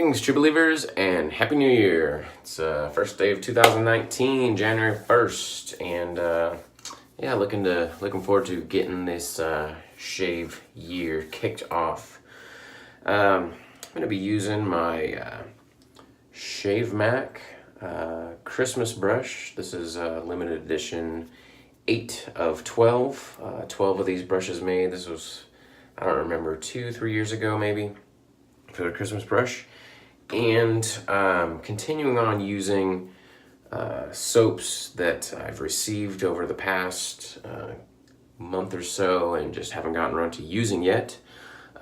Greetings, true believers, and Happy New Year. It's first day of 2019, January 1st, and yeah, looking forward to getting this shave year kicked off. I'm gonna be using my Shave Mac Christmas brush. This is a limited edition 8 of 12. 12 of these brushes made. This was, I don't remember, 2-3 years ago maybe, for the Christmas brush. And continuing on using soaps that I've received over the past month or so and just haven't gotten around to using yet.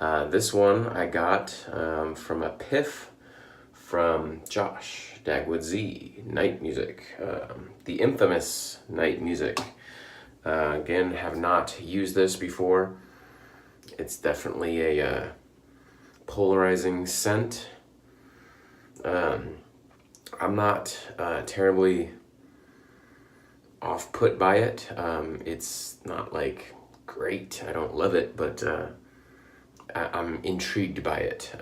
This one I got from a piff from Josh Dagwood Z, Night Music, the infamous Night Music. Again, have not used this before. It's definitely a polarizing scent. I'm not terribly off-put by it. It's not like great, I don't love it, but I'm intrigued by it.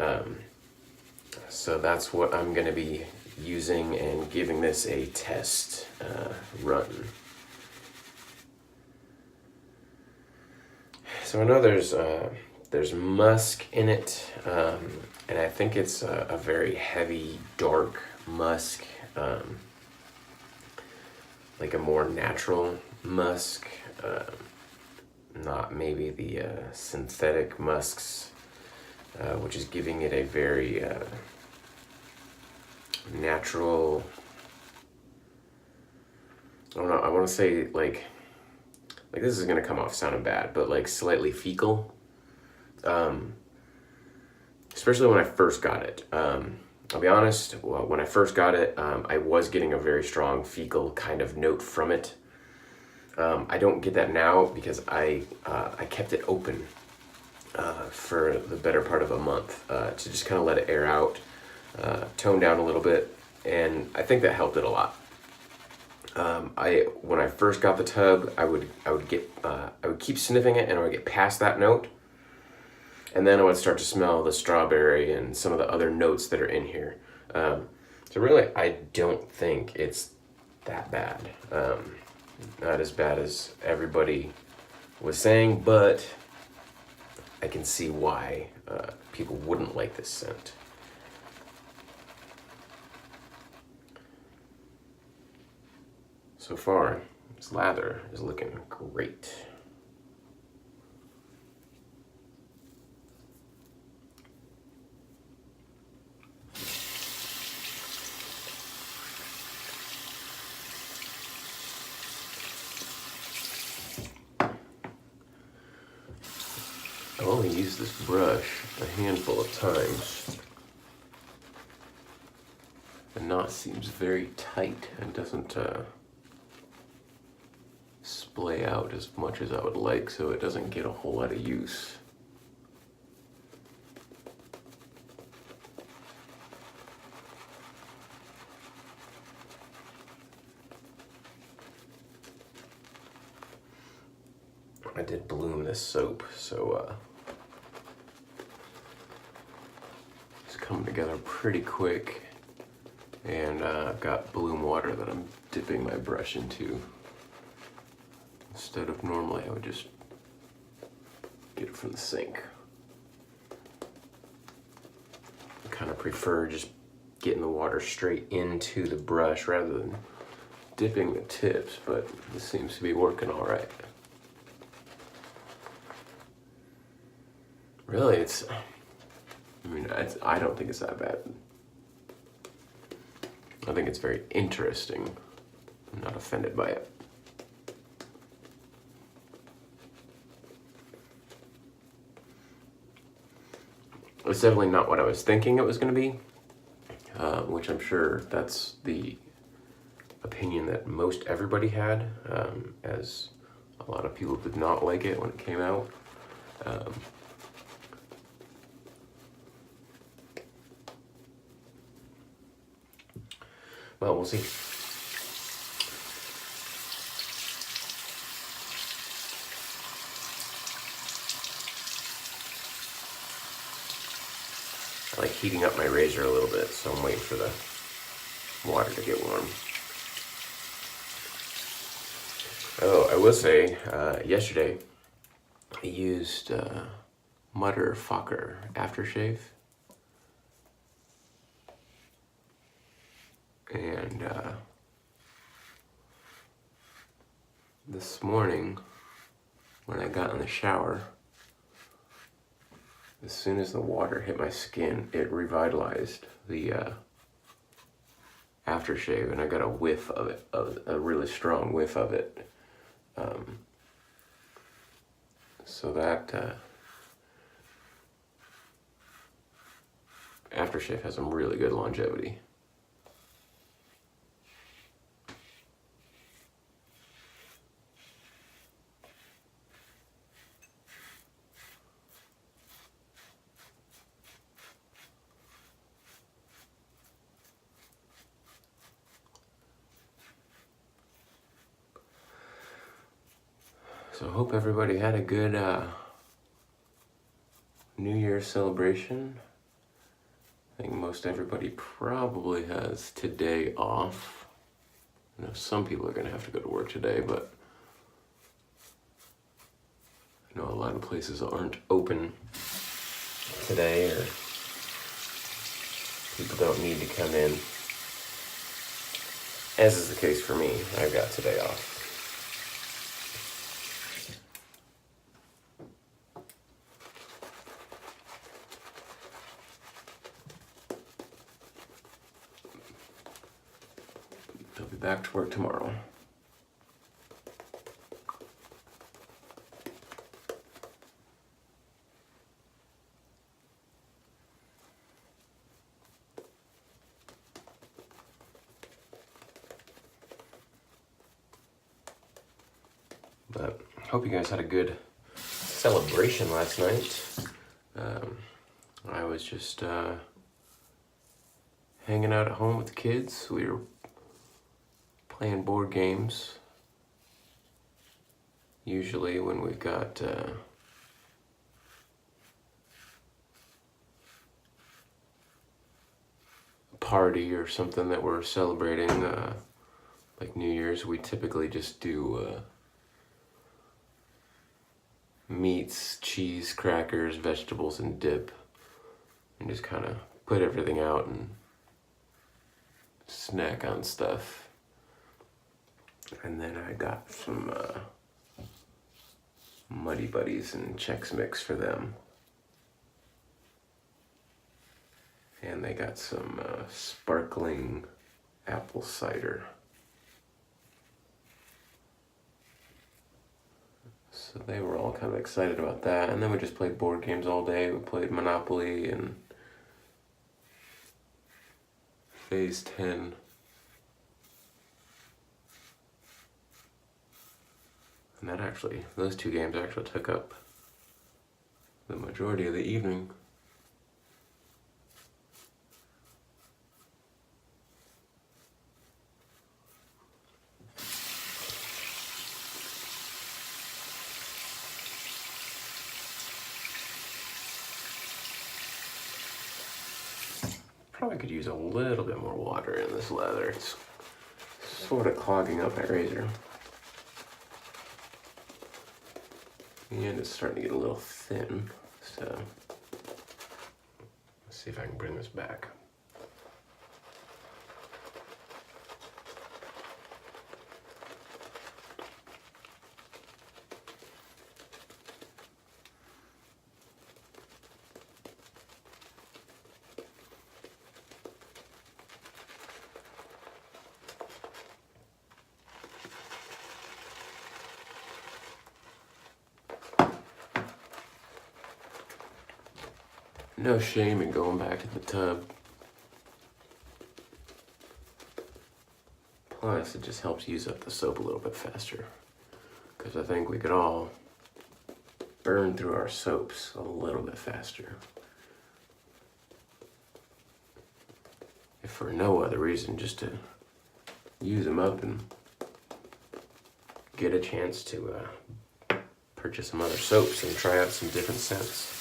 So that's what I'm gonna be using and giving this a test run. So I know there's musk in it, and I think it's a very heavy, dark musk, like a more natural musk, not maybe the synthetic musks, which is giving it a very natural, I don't know, I want to say like this is going to come off sounding bad, but like slightly fecal. Especially when I first got it. I'll be honest, well, when I first got it, I was getting a very strong fecal kind of note from it. I don't get that now because I kept it open for the better part of a month to just kind of let it air out, tone down a little bit, and I think that helped it a lot. When I first got the tub, I would keep sniffing it, and I would get past that note. And then I would start to smell the strawberry and some of the other notes that are in here. So really, I don't think it's that bad. Not as bad as everybody was saying, but I can see why people wouldn't like this scent. So far, this lather is looking great. I've only used this brush a handful of times. The knot seems very tight and doesn't splay out as much as I would like, so it doesn't get a whole lot of use. I did bloom this soap, so it's coming together pretty quick, and I've got bloom water that I'm dipping my brush into. Instead of normally, I would just get it from the sink. I kind of prefer just getting the water straight into the brush rather than dipping the tips, but this seems to be working all right. Really, I don't think it's that bad. I think it's very interesting. I'm not offended by it. It's definitely not what I was thinking it was going to be, which I'm sure that's the opinion that most everybody had, as a lot of people did not like it when it came out. Well, we'll see. like heating up my razor a little bit, so I'm waiting for the water to get warm. Oh, I will say, yesterday I used Motherfucker aftershave, and this morning when I got in the shower, as soon as the water hit my skin, it revitalized the aftershave, and I got a whiff of it, a really strong whiff of it. So that aftershave has some really good longevity. So I hope everybody had a good New Year's celebration. I think most everybody probably has today off. I know some people are going to have to go to work today, but I know a lot of places aren't open today, or people don't need to come in. As is the case for me, I've got today off. I'll be back to work tomorrow. But I hope you guys had a good celebration last night. I was just hanging out at home with the kids. We were playing board games. Usually when we've got a party or something that we're celebrating, like New Year's, we typically just do meats, cheese, crackers, vegetables, and dip, and just kind of put everything out and snack on stuff. And then I got some Muddy Buddies and Chex Mix for them. And they got some sparkling apple cider. So they were all kind of excited about that. And then we just played board games all day. We played Monopoly and Phase 10. And that actually, those two games actually took up the majority of the evening. Probably could use a little bit more water in this leather. It's sort of clogging up my razor. And it's starting to get a little thin, so let's see if I can bring this back. No shame in going back to the tub. Plus, it just helps use up the soap a little bit faster. Because I think we could all burn through our soaps a little bit faster. If for no other reason, just to use them up and get a chance to purchase some other soaps and try out some different scents.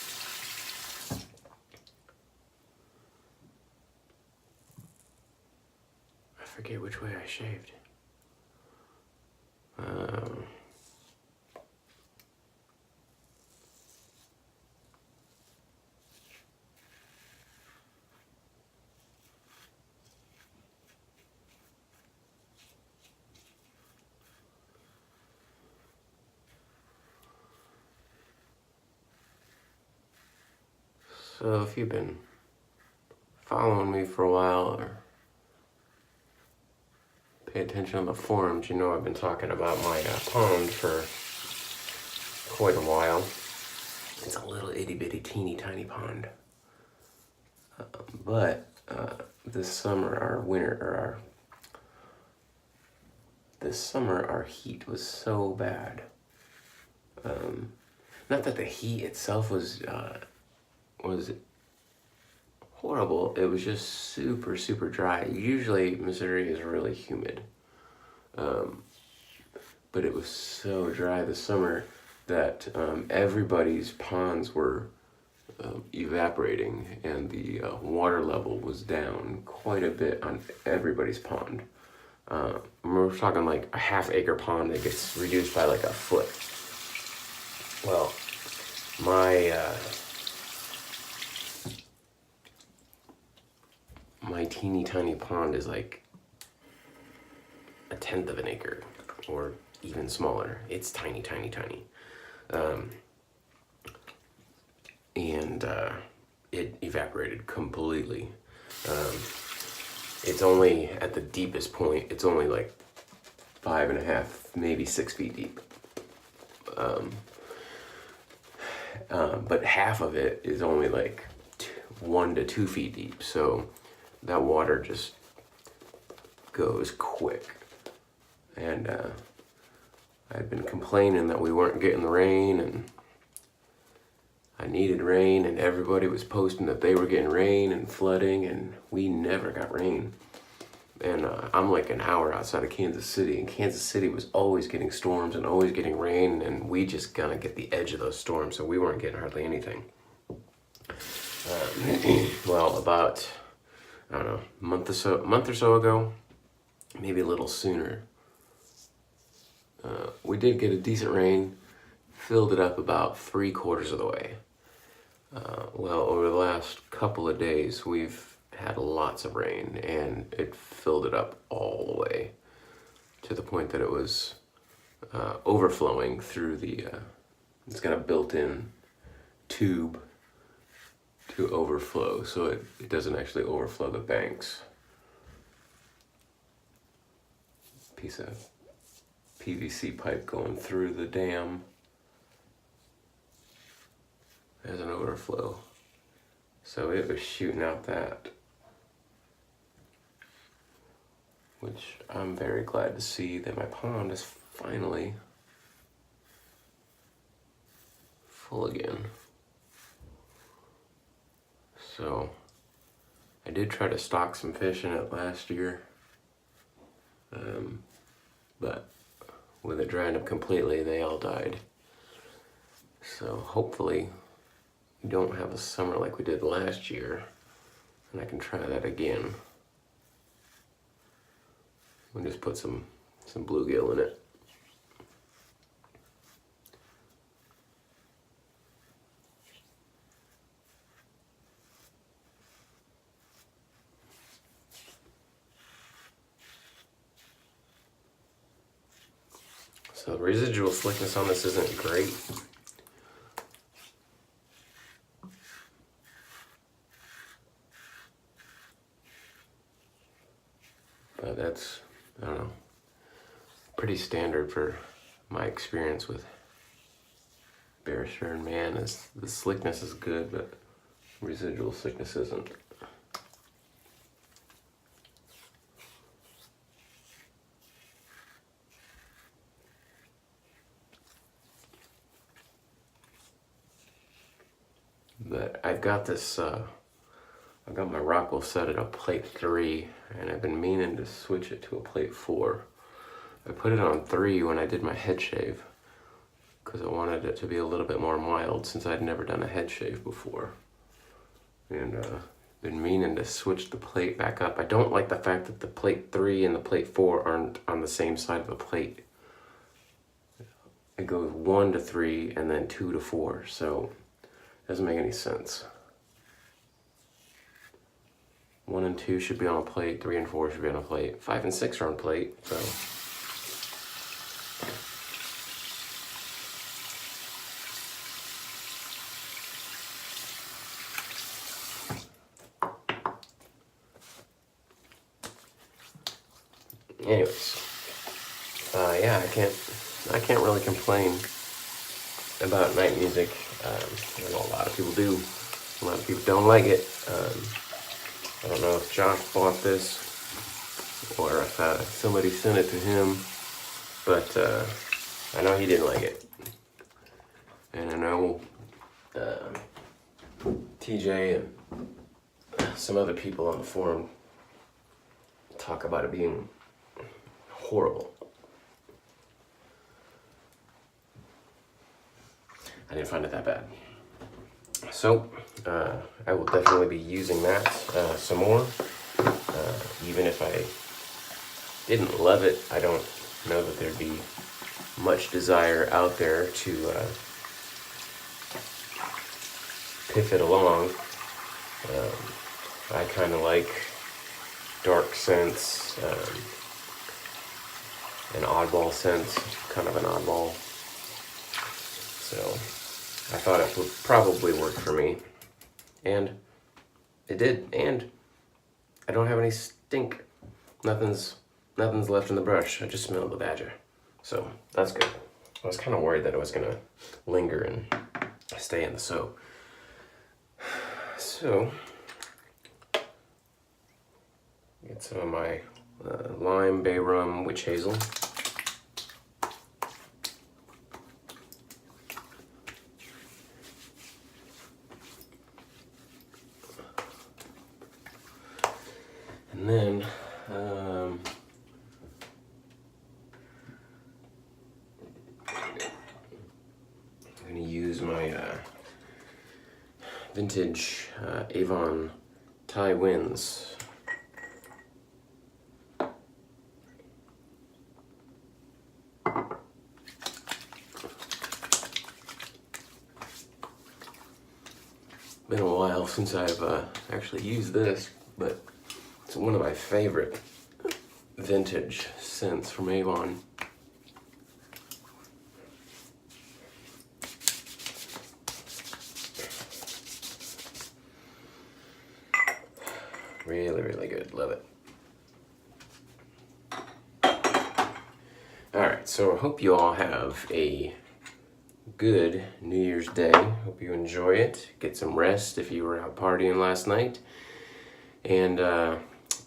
forget which way I shaved. So if you've been following me for a while or pay attention on the forums, you know I've been talking about my pond for quite a while. It's a little itty bitty teeny tiny pond. But this summer our heat was so bad. Not that the heat itself was horrible. It was just super, super dry. Usually Missouri is really humid. But it was so dry this summer that everybody's ponds were evaporating, and the water level was down quite a bit on everybody's pond. We're talking like a half-acre pond that gets reduced by like a foot. Well, my teeny tiny pond is like a tenth of an acre, or even smaller. It's tiny, tiny, tiny. And it evaporated completely. It's only at the deepest point, it's only like 5.5, maybe 6 feet deep. But half of it is only like 1 to 2 feet deep. So that water just goes quick. And I'd been complaining that we weren't getting the rain, and I needed rain, and everybody was posting that they were getting rain and flooding, and we never got rain. And I'm like an hour outside of Kansas City, and Kansas City was always getting storms and always getting rain, and we just kind of get the edge of those storms, so we weren't getting hardly anything. Well, about, I don't know, a month or so ago, maybe a little sooner, we did get a decent rain, filled it up about 3/4 of the way. Well, over the last couple of days, we've had lots of rain, and it filled it up all the way to the point that it was overflowing through the, it's got a built-in tube to overflow, so it doesn't actually overflow the banks. Piece of PVC pipe going through the dam as an overflow. So it was shooting out that, which I'm very glad to see that my pond is finally full again. So I did try to stock some fish in it last year, but with it drying up completely, they all died. So hopefully we don't have a summer like we did last year, and I can try that again. We'll just put some bluegill in it. So the residual slickness on this isn't great. But that's, I don't know, pretty standard for my experience with bear stern man. Is the slickness is good, but residual slickness isn't. But I've got this, I've got my Rockwell set at a plate 3, and I've been meaning to switch it to a plate 4. I put it on 3 when I did my head shave, because I wanted it to be a little bit more mild, since I'd never done a head shave before. And Been meaning to switch the plate back up. I don't like the fact that the plate 3 and the plate 4 aren't on the same side of the plate. It goes 1 to 3 and then 2 to 4, so it doesn't make any sense. 1 and 2 should be on a plate, 3 and 4 should be on a plate. 5 and 6 are on plate, so. Anyways, yeah, I can't really complain about night music. I know a lot of people do. A lot of people don't like it. I don't know if Josh bought this or if somebody sent it to him, but I know he didn't like it. And I know TJ and some other people on the forum talk about it being horrible. I didn't find it that bad. So, I will definitely be using that some more. Even if I didn't love it, I don't know that there'd be much desire out there to piff it along. I kind of like dark scents, an oddball scent, kind of an oddball. So I thought it would probably work for me, and it did. And I don't have any stink. Nothing's left in the brush. I just smelled the badger, so that's good. I was kind of worried that it was gonna linger and stay in the soap. So get some of my lime, bay rum, witch hazel. And then I'm going to use my vintage Avon Thai Winds. Been a while since I've actually used this, but it's one of my favorite vintage scents from Avon. Really, really good. Love it. Alright, so I hope you all have a good New Year's Day. Hope you enjoy it. Get some rest if you were out partying last night. And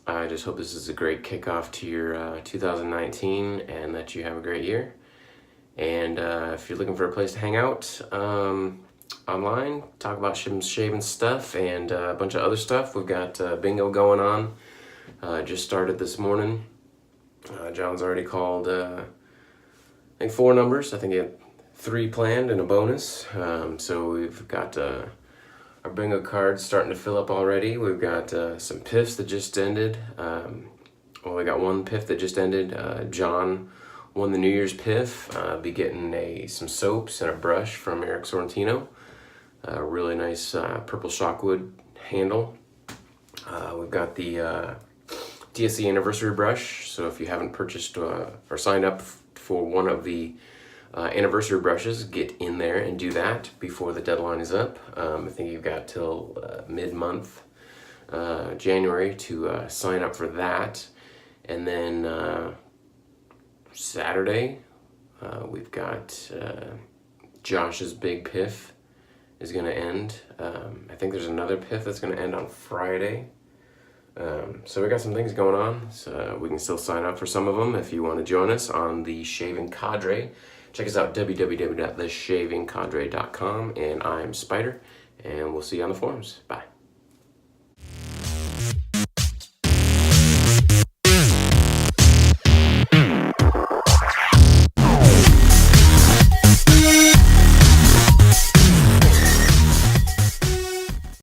I just hope this is a great kickoff to your 2019 and that you have a great year. And if you're looking for a place to hang out online, talk about some shaving stuff and a bunch of other stuff, we've got bingo going on. Just started this morning. John's already called, I think 4 numbers. I think he had 3 planned and a bonus. So we've got our bingo cards starting to fill up already. We've got some piffs that just ended. Well, we got one piff that just ended. John won the New Year's piff. Be getting some soaps and a brush from Eric Sorrentino. A really nice purple shockwood handle. We've got the DSC anniversary brush. So if you haven't purchased or signed up for one of the anniversary brushes, get in there and do that before the deadline is up. I think you've got till mid-month, January, to sign up for that. And then Saturday, we've got Josh's big piff is going to end. I think there's another piff that's going to end on Friday. So we got some things going on. So we can still sign up for some of them if you want to join us on the Shaving Cadre. Check us out, www.theshavingcadre.com, and I'm Spider, and we'll see you on the forums. Bye.